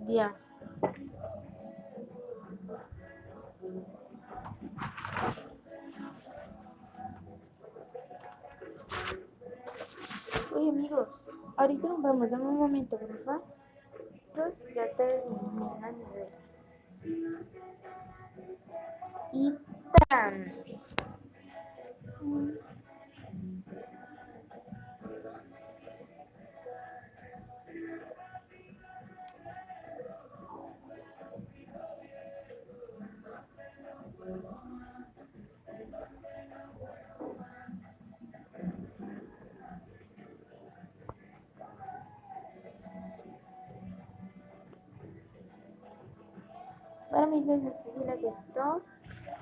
Ya. Oye, amigos, ahorita nos vamos, dame un momento, por favor. Pues ya terminé la novela. Y tan. Para mí, desde la que está,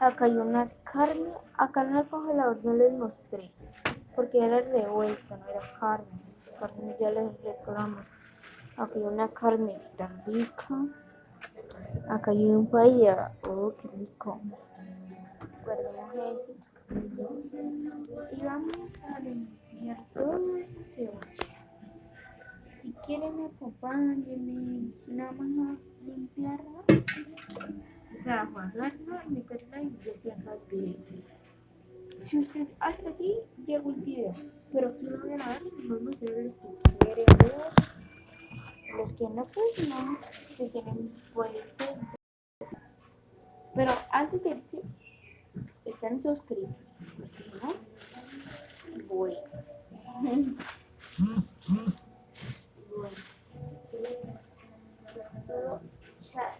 acá hay una carne. Acá en el congelador no les mostré, porque era revuelta, no era carne. Carne ya les reclamo. Acá hay una carne, está rica. Acá hay un paella. Oh, qué rico. Guardemos ese. Y vamos a limpiar todo ese cebolla. Si quieren, acompáñenme. Nada más a limpiarla. O sea, guardarla y meterla y decir rápido. Si usted hasta aquí llegó el video, pero aquí no voy a dar y vamos a ver los que quieren ver. Los que no, pues no. Si quieren, puede ser. Pero antes de irse, están suscritos. ¿No? Bueno. Bueno. Todo chat.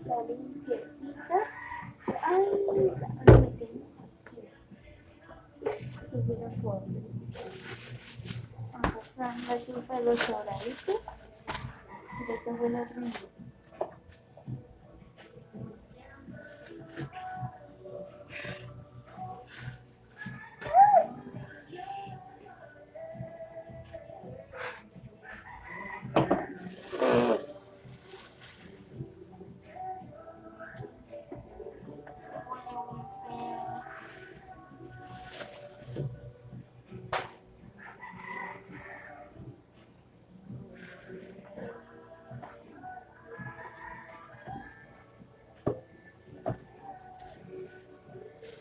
La limpiecita. Ay, la metemos aquí. Y mira por acá están las hojas de los doraditos. Y esta fue la rumba.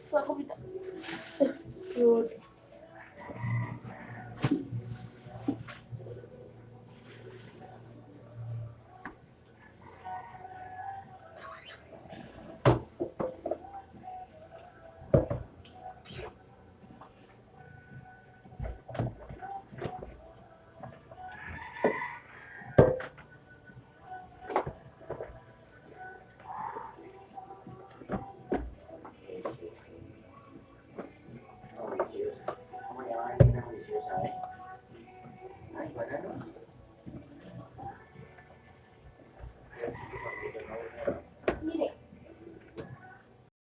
Fue a comer.